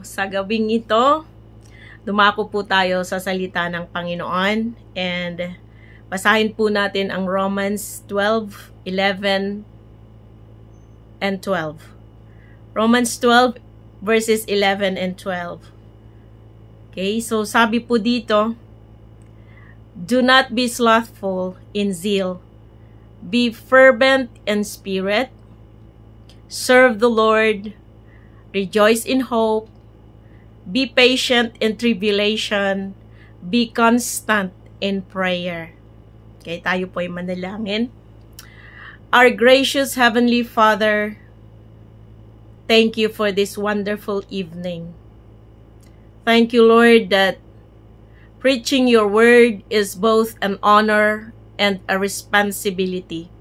sa gabing ito, dumako po tayo sa salita ng Panginoon and basahin po natin ang Romans 12:11 and 12. Romans 12 verses 11 and 12. Okay, so sabi po dito, do not be slothful in zeal. Be fervent in spirit. Serve the Lord. Rejoice in hope. Be patient in tribulation. Be constant in prayer. Okay, tayo po ay manalangin. Our gracious Heavenly Father, thank you for this wonderful evening. Thank you, Lord, that preaching your word is both an honor and a responsibility.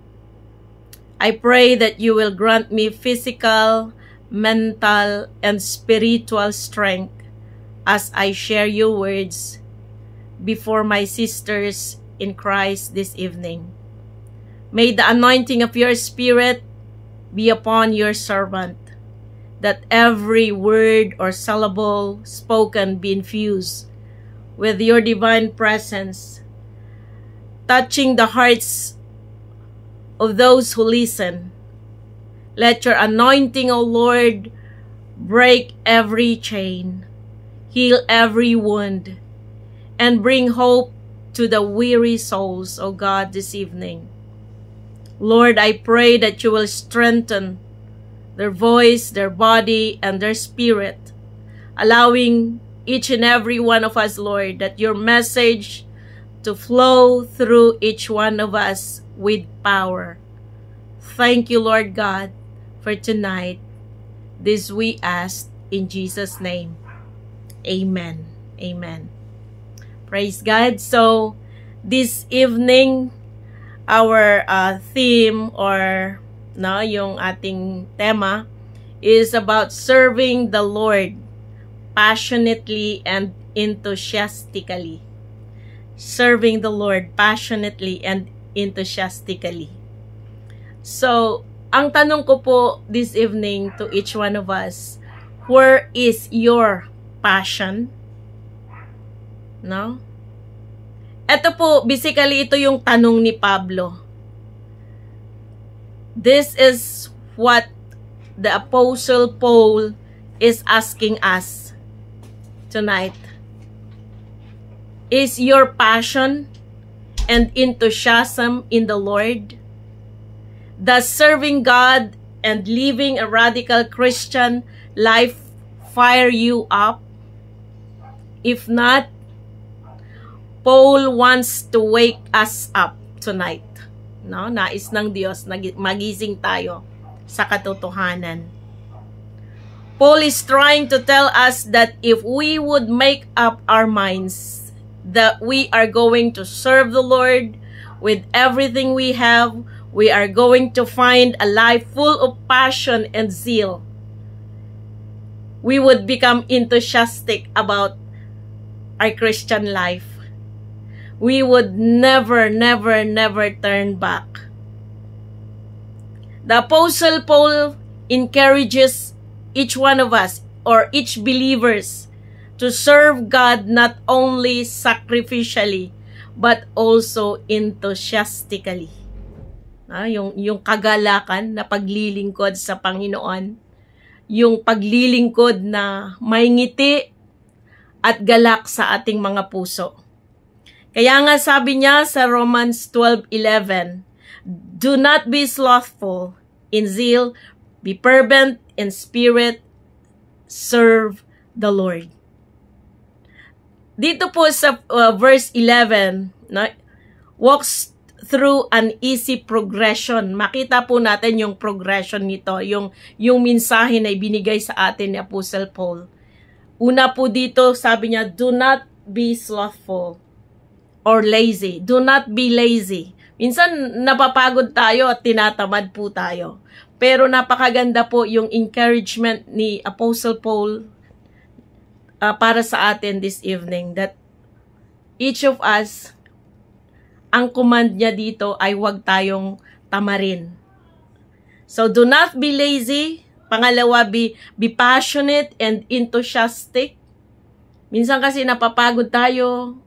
I pray that you will grant me physical, mental, and spiritual strength as I share your words before my sisters in Christ this evening. May the anointing of your Spirit be upon your servant, that every word or syllable spoken be infused with your divine presence, touching the hearts of those who listen. Let your anointing, O Lord, break every chain, heal every wound, and bring hope to the weary souls, O God, this evening. Lord, I pray that you will strengthen their voice, their body, and their spirit, allowing each and every one of us, Lord, that your message to flow through each one of us with power. Thank you, Lord God, for tonight. This we ask in Jesus' name. Amen. Amen. Praise God. So, this evening, our theme or yung ating tema is about serving the Lord passionately and enthusiastically. Serving the Lord passionately and enthusiastically. So, ang tanong ko po this evening to each one of us, where is your passion? No? Ito po, basically, ito yung tanong ni Pablo. This is what the Apostle Paul is asking us tonight. Is your passion and enthusiasm in the Lord? Does serving God and living a radical Christian life fire you up? If not, Paul wants to wake us up tonight. No? Nais ng Diyos na magising tayo sa katotohanan. Paul is trying to tell us that if we would make up our minds that we are going to serve the Lord with everything we have, we are going to find a life full of passion and zeal. We would become enthusiastic about our Christian life. We would never, never, never turn back. The Apostle Paul encourages each one of us or each believers to serve God not only sacrificially but also enthusiastically. Yung kagalakan na paglilingkod sa Panginoon, yung paglilingkod na may ngiti at galak sa ating mga puso. Kaya nga sabi niya sa Romans 12:11, do not be slothful in zeal, be fervent in spirit, serve the Lord. Dito po sa verse 11, walks through an easy progression. Makita po natin yung progression nito, yung mensahe na ibinigay sa atin ni Apostle Paul. Una po dito, sabi niya, do not be slothful or lazy. Do not be lazy. Minsan napapagod tayo at tinatamad po tayo. Pero napakaganda po yung encouragement ni Apostle Paul para sa atin this evening, that each of us, ang command niya dito ay huwag tayong tamarin. So do not be lazy, Pangalawa, be passionate and enthusiastic. Minsan kasi napapagod tayo,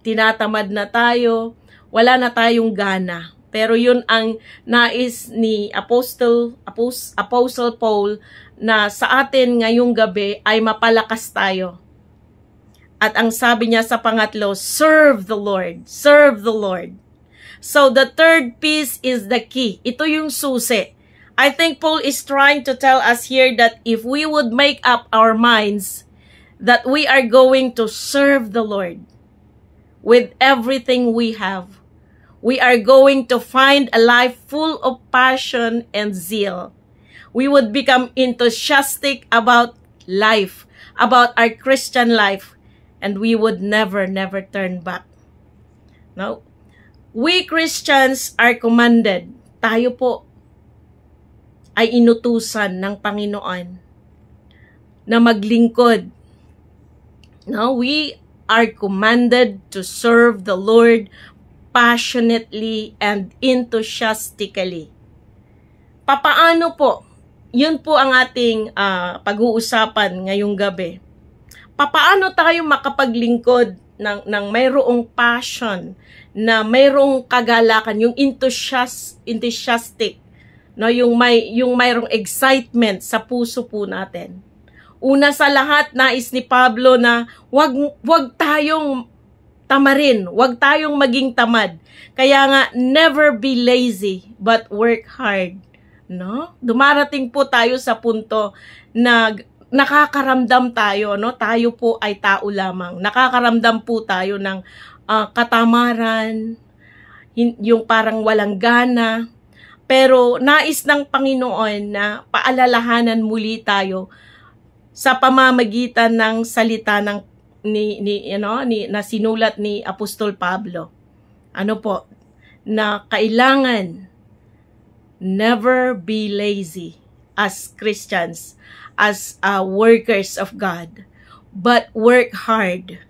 tinatamad na tayo, wala na tayong gana. Pero yun ang nais ni Apostle Paul na sa atin ngayong gabi ay mapalakas tayo. At ang sabi niya sa pangatlo, serve the Lord. Serve the Lord. So the third piece is the key. Ito yung susi. I think Paul is trying to tell us here that if we would make up our minds that we are going to serve the Lord with everything we have, we are going to find a life full of passion and zeal. We would become enthusiastic about life, about our Christian life, and we would never turn back. No? We Christians are commanded. Tayo po ay inutusan ng Panginoon na maglingkod. No, we are commanded to serve the Lord passionately and enthusiastically. Papaano po? Yun po ang ating pag-uusapan ngayong gabi. Papaano tayo makapaglingkod ng mayroong passion, na mayroong kagalakan, yung enthusiastic, no, yung mayroong excitement sa puso po natin. Una sa lahat, nais ni Pablo na wag tayong tamarin, wag tayong maging tamad. Kaya nga, never be lazy, but work hard. No? Dumarating po tayo sa punto na nakakaramdam tayo, no? Tayo po ay tao lamang. Nakakaramdam po tayo ng katamaran, yung parang walang gana. Pero nais ng Panginoon na paalalahanan muli tayo sa pamamagitan ng salita ng na sinulat ni Apostol Pablo. Ano po? Na kailangan never be lazy as Christians, as workers of God, but work hard.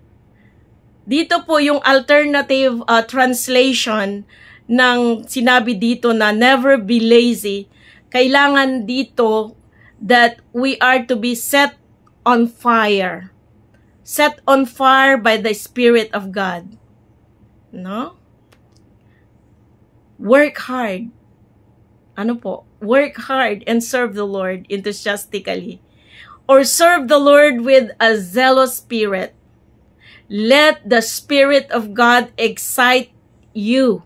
Dito po yung alternative translation ng sinabi dito na never be lazy. Kailangan dito that we are to be set on fire. Set on fire by the Spirit of God. No? Work hard. Ano po? Work hard and serve the Lord enthusiastically. Or serve the Lord with a zealous spirit. Let the Spirit of God excite you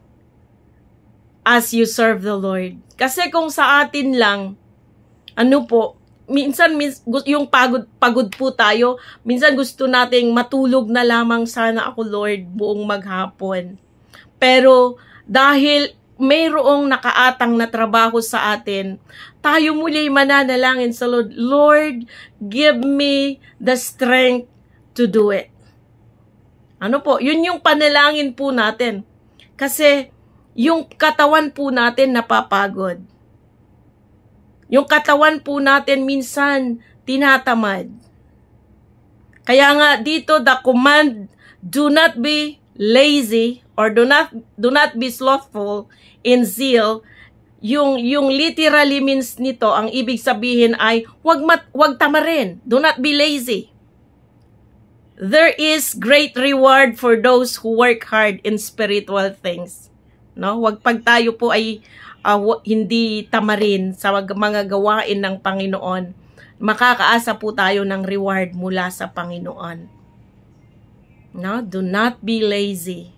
as you serve the Lord. Kasi kung sa atin lang, ano po, minsan yung pagod po tayo, minsan gusto nating matulog na lamang sana ako, Lord, buong maghapon. Pero dahil mayroong nakaatang na trabaho sa atin, tayo muli mananalangin sa Lord, Lord, give me the strength to do it. Ano po, yun yung panalangin po natin. Kasi yung katawan po natin napapagod. Yung katawan po natin minsan tinatamad. Kaya nga dito the command, do not be lazy or do not be slothful in zeal. Yung literally means nito, ang ibig sabihin ay wag tamarin. Do not be lazy. There is great reward for those who work hard in spiritual things. No, wag pag tayo po ay hindi tamarin sa mga gawain ng Panginoon, makakaasa po tayo ng reward mula sa Panginoon. No, do not be lazy.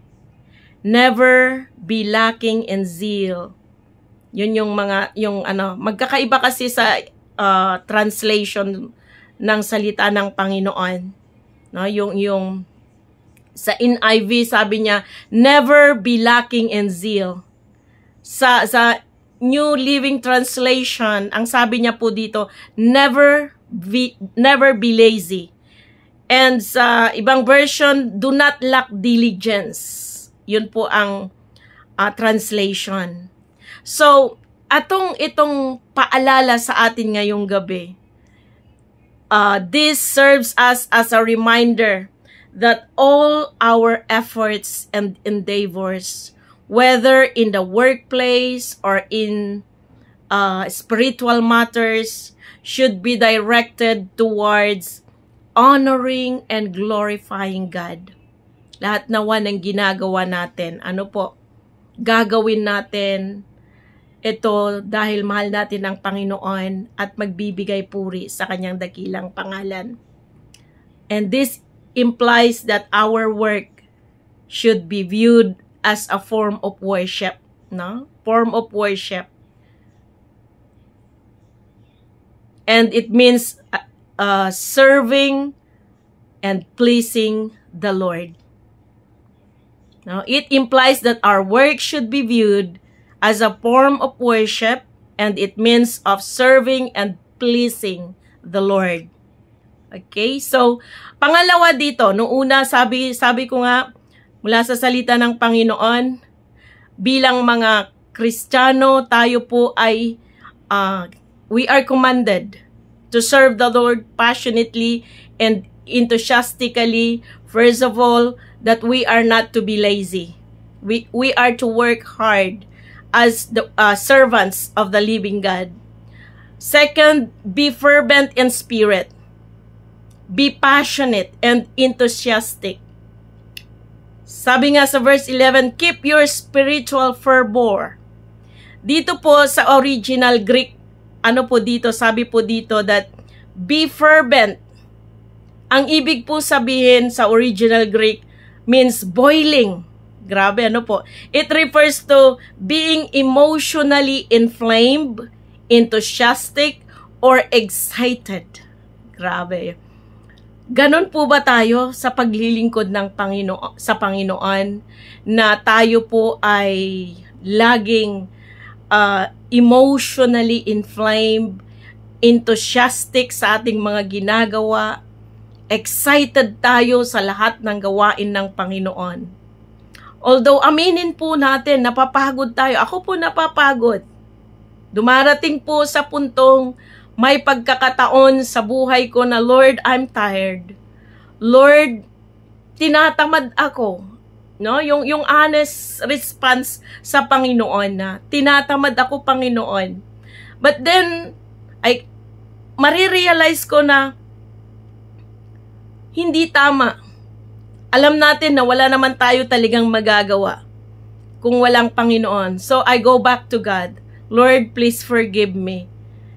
Never be lacking in zeal. Yun yung magkakaiba kasi sa translation ng salita ng Panginoon. No, yung sa NIV sabi niya, never be lacking in zeal. Sa New Living Translation, ang sabi niya po dito, never be lazy. And sa ibang version, do not lack diligence. Yun po ang translation. So, itong paalala sa atin ngayong gabi, this serves us as a reminder that all our efforts and endeavors, whether in the workplace or in spiritual matters should be directed towards honoring and glorifying God. Lahat nawa ng ginagawa natin, gagawin natin ito dahil mahal natin ang Panginoon at magbibigay puri sa kanyang dakilang pangalan. And this implies that our work should be viewed as a form of worship, no? Form of worship. And it means serving and pleasing the Lord. Now, it implies that our work should be viewed as a form of worship, and it means of serving and pleasing the Lord. Okay? So, pangalawa dito, nung una sabi ko nga mula sa salita ng Panginoon, bilang mga Kristiyano, tayo po ay we are commanded to serve the Lord passionately and enthusiastically. First of all, that we are not to be lazy. We are to work hard as the servants of the living God. Second, be fervent in spirit. Be passionate and enthusiastic. Sabi nga sa verse 11, keep your spiritual fervor. Dito po sa original Greek, sabi po dito that be fervent. Ang ibig po sabihin sa original Greek means boiling. Grabe, It refers to being emotionally inflamed, enthusiastic, or excited. Grabe. Ganon po ba tayo sa paglilingkod ng sa Panginoon na tayo po ay laging emotionally inflamed, enthusiastic sa ating mga ginagawa, excited tayo sa lahat ng gawain ng Panginoon. Although aminin po natin, napapagod tayo. Ako po napapagod. Dumarating po sa puntong may pagkakataon sa buhay ko na, Lord, I'm tired. Lord, tinatamad ako. No? Yung honest response sa Panginoon na, tinatamad ako, Panginoon. But then, marirealize ko na, hindi tama. Alam natin na wala naman tayo talagang magagawa kung walang Panginoon. So, I go back to God. Lord, please forgive me.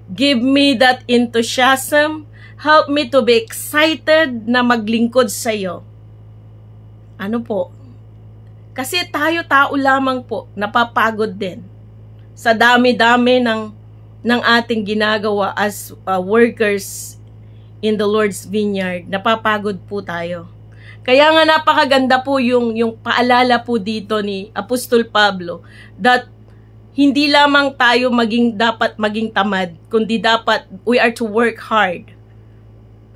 Give me that enthusiasm. Help me to be excited na maglingkod sa iyo. Kasi tayo tao lamang po, napapagod din. Sa dami-dami ng ating ginagawa as workers in the Lord's vineyard, napapagod po tayo. Kaya nga napakaganda po yung paalala po dito ni Apostol Pablo that hindi lamang tayo dapat maging tamad, kundi dapat we are to work hard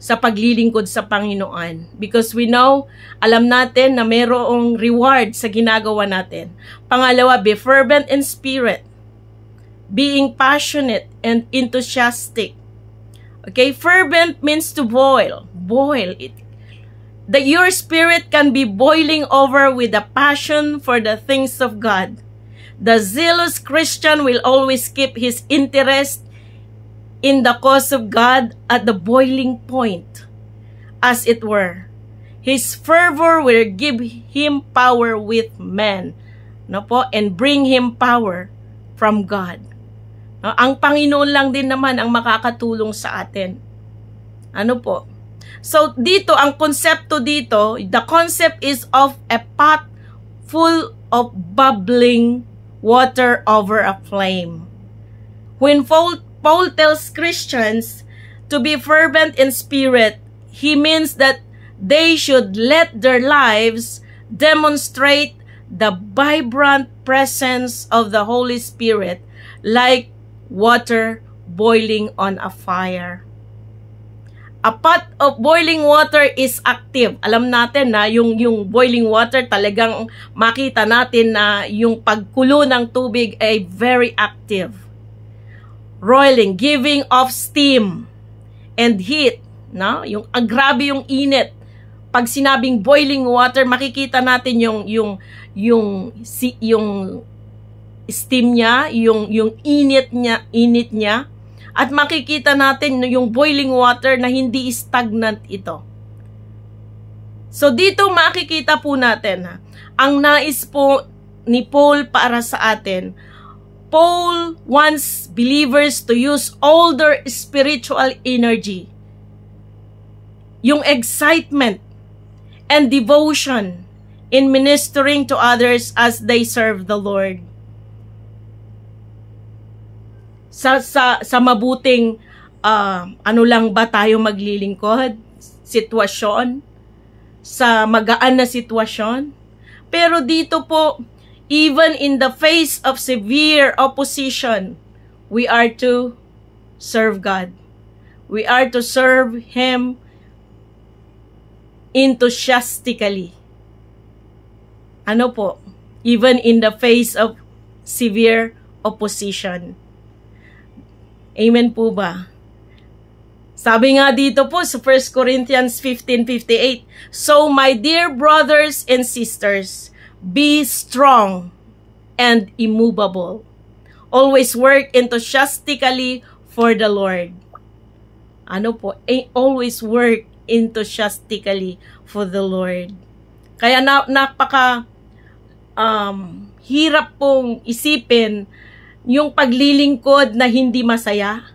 sa paglilingkod sa Panginoon. Because we know, alam natin na mayroong reward sa ginagawa natin. Pangalawa, be fervent in spirit, being passionate and enthusiastic. Okay, fervent means to boil it. That your spirit can be boiling over with a passion for the things of God. The zealous Christian will always keep his interest in the cause of God at the boiling point, as it were. His fervor will give him power with men, and bring him power from God. Ang Panginoon lang din naman ang makakatulong sa atin. So, dito, ang konsepto dito, the concept is of a pot full of bubbling water over a flame. When Paul tells Christians to be fervent in spirit, he means that they should let their lives demonstrate the vibrant presence of the Holy Spirit like water boiling on a fire. A pot of boiling water is active. Alam natin na yung boiling water talagang makita natin na yung pagkulo ng tubig ay very active. Roiling, giving off steam and heat. Yung grabe yung init. Pag sinabing boiling water, makikita natin yung steam niya, yung init niya, at makikita natin yung boiling water na hindi stagnant ito. So dito makikita po natin ang nais po ni Paul para sa atin. Paul wants believers to use all their spiritual energy, yung excitement and devotion in ministering to others as they serve the Lord. Sa mabuting ano lang ba tayo maglilingkod? Sitwasyon? Sa magaan na sitwasyon? Pero dito po, even in the face of severe opposition, we are to serve God. We are to serve Him enthusiastically. Ano po? Even in the face of severe opposition. Amen po ba? Sabi nga dito po sa 1 Corinthians 15:58, "So my dear brothers and sisters, be strong and immovable. Always work enthusiastically for the Lord." Ano po? Always work enthusiastically for the Lord. Kaya napaka hirap pong isipin yung paglilingkod na hindi masaya.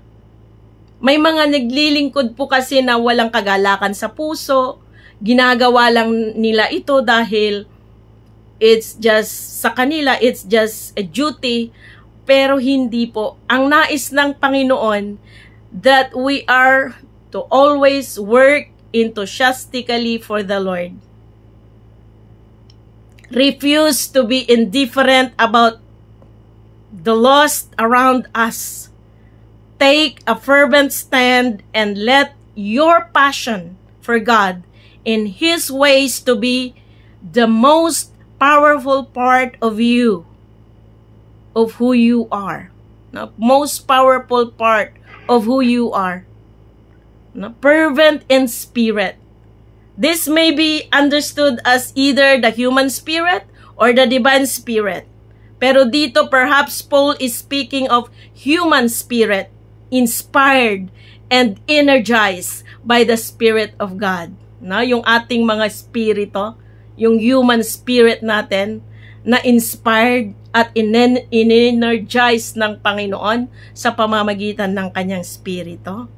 May mga naglilingkod po kasi na walang kagalakan sa puso. Ginagawa lang nila ito dahil sa kanila, it's just a duty. Pero hindi po. Ang nais ng Panginoon that we are to always work enthusiastically for the Lord. Refuse to be indifferent about the lost around us. Take a fervent stand and let your passion for God in His ways to be the most powerful part of you, of who you are. The most powerful part of who you are. Fervent in spirit. This may be understood as either the human spirit or the divine spirit. Pero dito perhaps Paul is speaking of human spirit, inspired and energized by the Spirit of God. Yung ating mga spirito, yung human spirit natin na inspired at in-energize ng Panginoon sa pamamagitan ng kanyang spirito.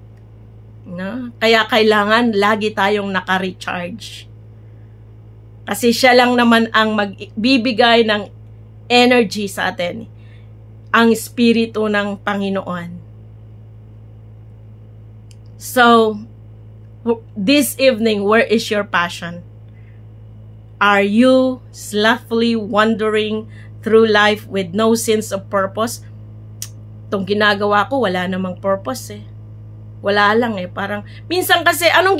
Kaya kailangan lagi tayong naka-recharge. Kasi siya lang naman ang magbibigay ng energy sa atin, ang Espiritu ng Panginoon. So, this evening, where is your passion? Are you slothfully wandering through life with no sense of purpose? Itong ginagawa ko, wala namang purpose eh. Wala lang eh. Parang, minsan kasi, anong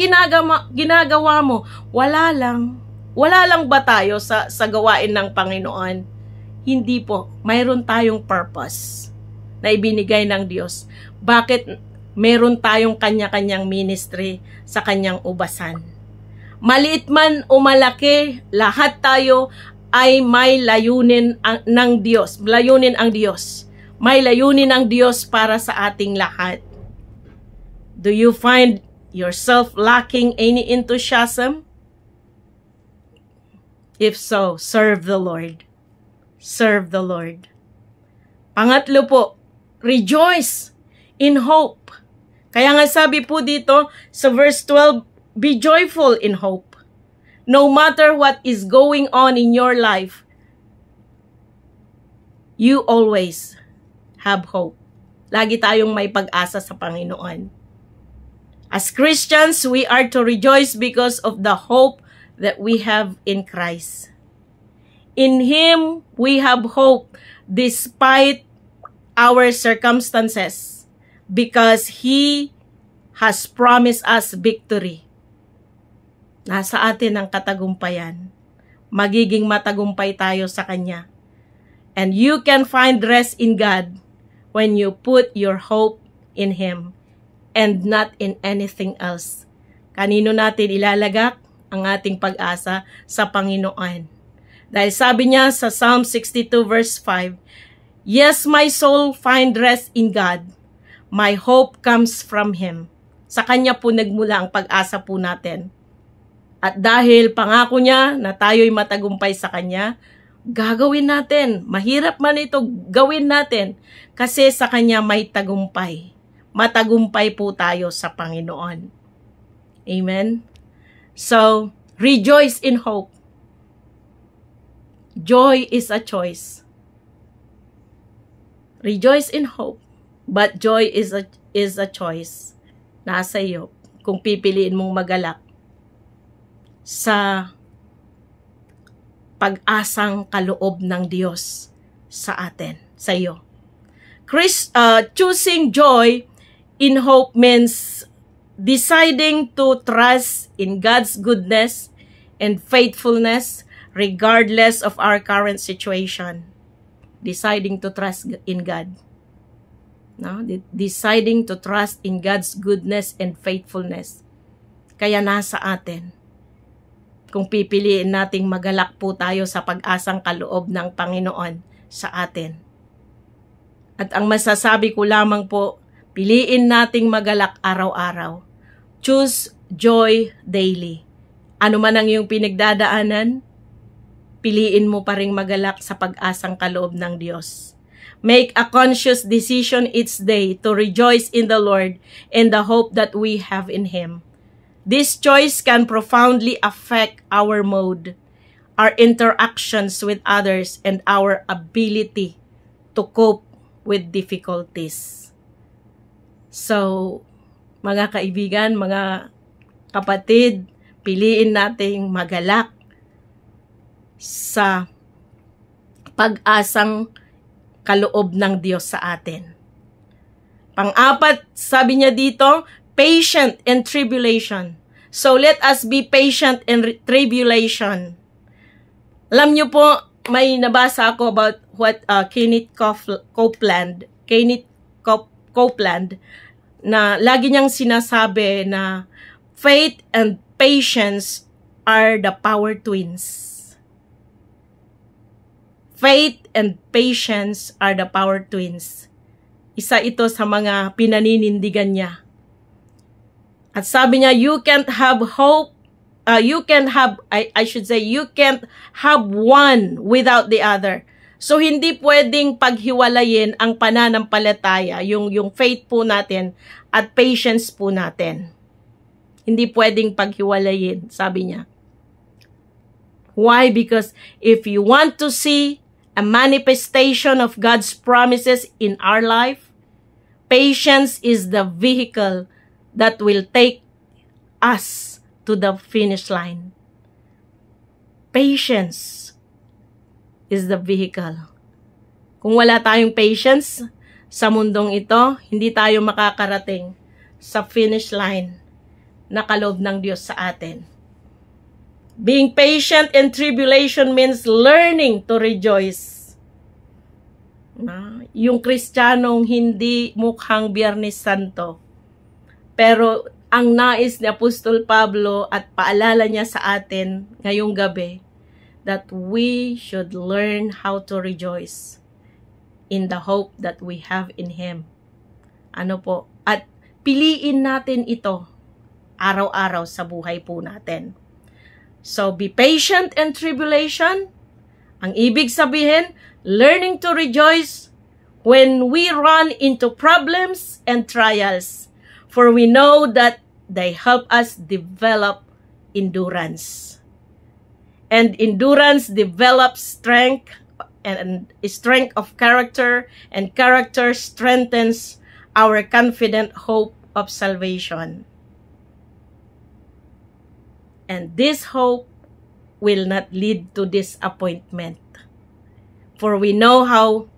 ginagawa mo? Wala lang. Wala lang ba tayo sa gawain ng Panginoon? Hindi po. Mayroon tayong purpose na ibinigay ng Diyos. Bakit meron tayong kanya-kanyang ministry sa kanyang ubasan? Maliit man o malaki, lahat tayo ay may layunin ng Diyos. Layunin ang Diyos. May layunin ang Diyos para sa ating lahat. Do you find yourself lacking any enthusiasm? If so, serve the Lord. Serve the Lord. Pangatlo po, rejoice in hope. Kaya nga sabi po dito sa verse 12, be joyful in hope. No matter what is going on in your life, you always have hope. Lagi tayong may pag-asa sa Panginoon. As Christians, we are to rejoice because of the hope that we have in Christ. In Him, we have hope despite our circumstances because He has promised us victory. Nasa atin ang katagumpayan. Magiging matagumpay tayo sa Kanya. And you can find rest in God when you put your hope in Him and not in anything else. Kanino natin ilalagak ang ating pag-asa? Sa Panginoon. Dahil sabi niya sa Psalm 62 verse 5, Yes, my soul, find rest in God. My hope comes from Him. Sa Kanya po nagmula ang pag-asa po natin. At dahil pangako niya na tayo'y matagumpay sa Kanya, gagawin natin. Mahirap man ito, gawin natin. Kasi sa Kanya may tagumpay. Matagumpay po tayo sa Panginoon. Amen? So, rejoice in hope. Joy is a choice. Rejoice in hope. But joy is a choice. Nasa iyo kung pipiliin mong magalak sa pag-asang kaloob ng Diyos sa atin, sa iyo. Choosing joy in hope means deciding to trust in God's goodness and faithfulness regardless of our current situation. Deciding to trust in God. No? Deciding to trust in God's goodness and faithfulness. Kaya nasa atin. Kung pipiliin nating magalak po tayo sa pag-asang kaloob ng Panginoon sa atin. At ang masasabi ko lamang po, piliin nating magalak araw-araw. Choose joy daily. Ano man ang iyong pinagdadaanan, piliin mo pa ring magalak sa pag-asang kaloob ng Diyos. Make a conscious decision each day to rejoice in the Lord and the hope that we have in Him. This choice can profoundly affect our mood, our interactions with others, and our ability to cope with difficulties. So, mga kaibigan, mga kapatid, piliin nating magalak sa pag-asang kaloob ng Diyos sa atin. Pang-apat, sabi niya dito, patient in tribulation. So let us be patient in tribulation. Alam niyo po, may nabasa ako about what Kenneth Copeland na lagi niyang sinasabi na faith and patience are the power twins. Faith and patience are the power twins. Isa ito sa mga pinaninindigan niya. At sabi niya, you can't have hope, you can't have one without the other. So, hindi pwedeng paghiwalayin ang pananampalataya, yung faith po natin at patience po natin. Hindi pwedeng paghiwalayin, sabi niya. Why? Because if you want to see a manifestation of God's promises in our life, patience is the vehicle that will take us to the finish line. Patience is the vehicle. Kung wala tayong patience sa mundong ito, hindi tayo makakarating sa finish line na kaloob ng Diyos sa atin. Being patient in tribulation means learning to rejoice. Yung Kristiyanong hindi mukhang Biyernes Santo. Pero ang nais ni Apostol Pablo at paalala niya sa atin ngayong gabi, that we should learn how to rejoice in the hope that we have in Him. Ano po? At piliin natin ito araw-araw sa buhay po natin. So, be patient in tribulation. Ang ibig sabihin, learning to rejoice when we run into problems and trials. For we know that they help us develop endurance. And endurance develops strength and strength of character, and character strengthens our confident hope of salvation. And this hope will not lead to disappointment. For we know how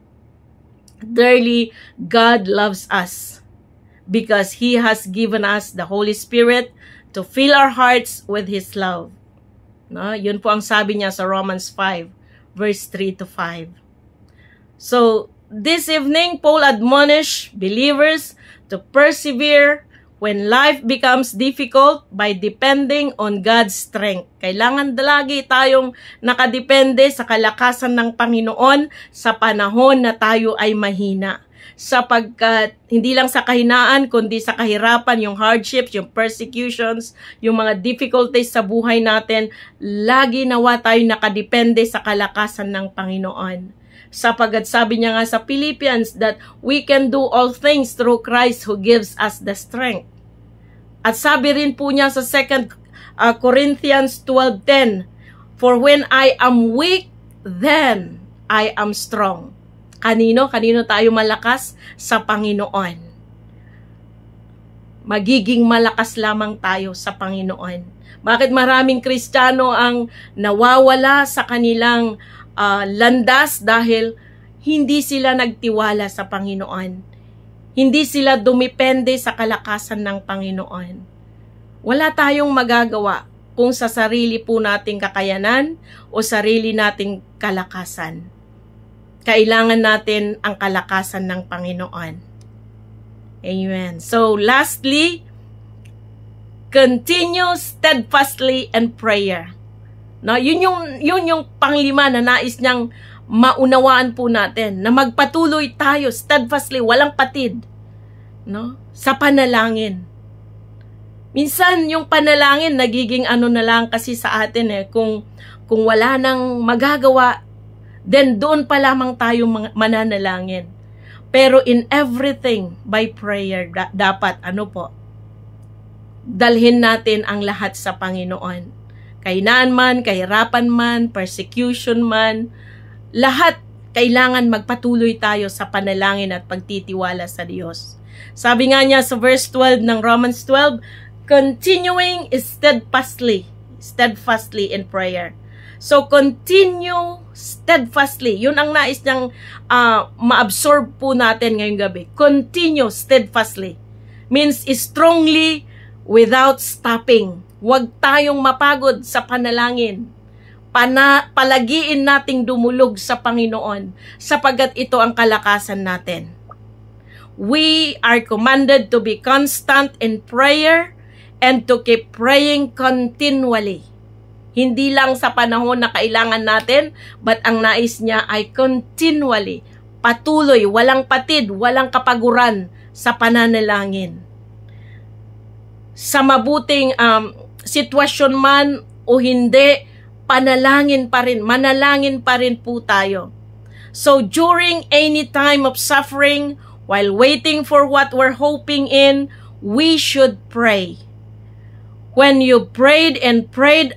dearly God loves us, because He has given us the Holy Spirit to fill our hearts with His love. No? Yun po ang sabi niya sa Romans 5, verse 3 to 5. So, this evening, Paul admonished believers to persevere when life becomes difficult by depending on God's strength. Kailangan lagi tayong nakadepende sa kalakasan ng Panginoon sa panahon na tayo ay mahina. Sapagkat hindi lang sa kahinaan, kundi sa kahirapan, yung hardships, yung persecutions, yung mga difficulties sa buhay natin, lagi nawa tayo nakadepende sa kalakasan ng Panginoon. Sapagkat sabi niya nga sa Philippians that we can do all things through Christ who gives us the strength. At sabi rin po niya sa 2 Corinthians 12:10, for when I am weak, then I am strong. Kanino tayo malakas? Sa Panginoon. Magiging malakas lamang tayo sa Panginoon. Bakit maraming Kristiyano ang nawawala sa kanilang landas? Dahil hindi sila nagtiwala sa Panginoon. Hindi sila dumipende sa kalakasan ng Panginoon. Wala tayong magagawa kung sa sarili po nating kakayanan o sarili nating kalakasan. Kailangan natin ang kalakasan ng Panginoon. Amen. So lastly, continue steadfastly in prayer. No, yun yung panglima na nais niyang maunawaan po natin, na magpatuloy tayo steadfastly, walang patid, no, sa panalangin. Minsan yung panalangin nagiging ano na lang kasi sa atin kung wala nang magagawa, then doon pa lamang tayo mananalangin. Pero in everything by prayer, dapat dalhin natin ang lahat sa Panginoon. Kahinaan man, kahirapan man, persecution man, lahat kailangan magpatuloy tayo sa panalangin at pagtitiwala sa Diyos. Sabi nga niya sa verse 12 ng Romans 12, continuing steadfastly in prayer. So continue steadfastly. Yun ang nais niyang ma-absorb po natin ngayong gabi. Continue steadfastly. Means strongly without stopping. Huwag tayong mapagod sa panalangin. Palagiin nating dumulog sa Panginoon sapagkat ito ang kalakasan natin. We are commanded to be constant in prayer and to keep praying continually. Hindi lang sa panahon na kailangan natin, but ang nais niya ay continually, patuloy, walang patid, walang kapaguran sa pananalangin. Sa mabuting sitwasyon man o hindi, manalangin pa rin po tayo. So during any time of suffering, while waiting for what we're hoping in, we should pray. When you prayed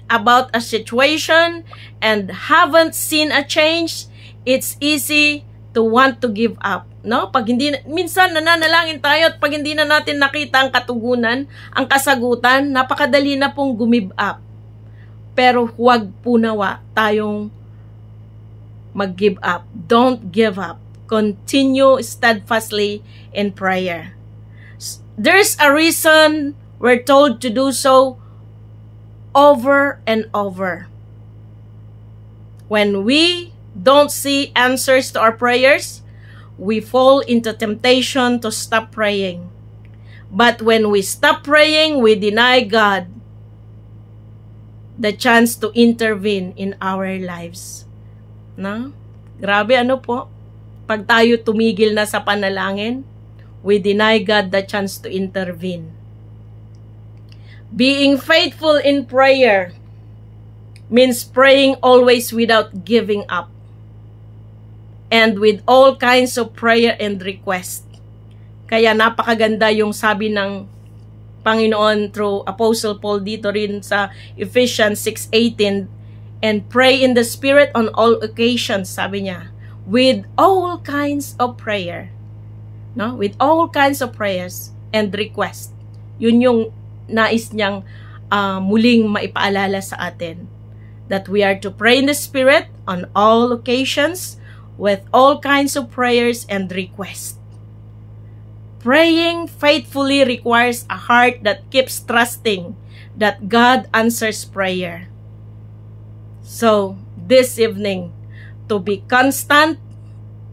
about a situation and haven't seen a change, it's easy to want to give up. No? Minsan nananalangin tayo at pag hindi na natin nakita ang katugunan, ang kasagutan, napakadali na pong give up. Pero huwag po nawa tayong mag-give up. Don't give up. Continue steadfastly in prayer. There's a reason we're told to do so over and over. When we don't see answers to our prayers, we fall into temptation to stop praying. But when we stop praying, we deny God the chance to intervene in our lives. No? Grabe po. Pag tayo tumigil na sa panalangin, we deny God the chance to intervene. Being faithful in prayer means praying always without giving up. And with all kinds of prayer and request. Kaya napakaganda yung sabi ng Panginoon through Apostle Paul dito rin sa Ephesians 6:18, and pray in the Spirit on all occasions, sabi niya, with all kinds of prayer. No? With all kinds of prayers and request. Yun yung nais niyang muling maipaalala sa atin. That we are to pray in the Spirit on all occasions with all kinds of prayers and requests. Praying faithfully requires a heart that keeps trusting that God answers prayer. So, this evening, to be constant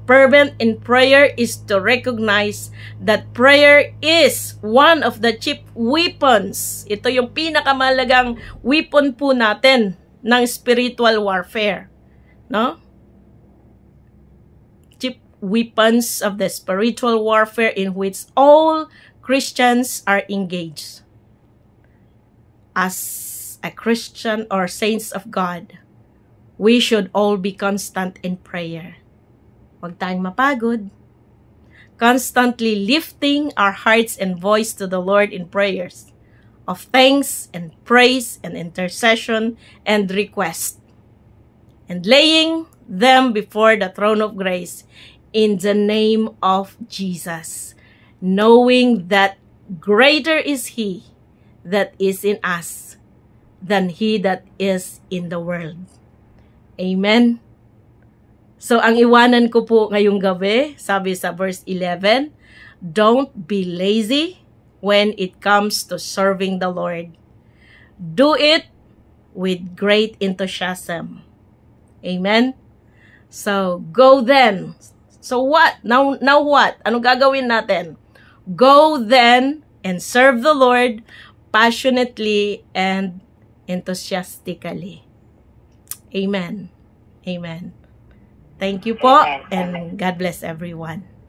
fervent in prayer is to recognize that prayer is one of the chief weapons. Ito yung pinakamalagang weapon po natin ng spiritual warfare. No? Chief weapons of the spiritual warfare in which all Christians are engaged. As a Christian or saints of God, we should all be constant in prayer. Huwag tayong mapagod. Constantly lifting our hearts and voice to the Lord in prayers of thanks and praise and intercession and request. And laying them before the throne of grace in the name of Jesus. Knowing that greater is He that is in us than he that is in the world. Amen. So, ang iwanan ko po ngayong gabi, sabi sa verse 11, don't be lazy when it comes to serving the Lord. Do it with great enthusiasm. Amen? So, go then. So what? Now what? Ano gagawin natin? Go then and serve the Lord passionately and enthusiastically. Amen. Amen. Thank you po, and God bless everyone.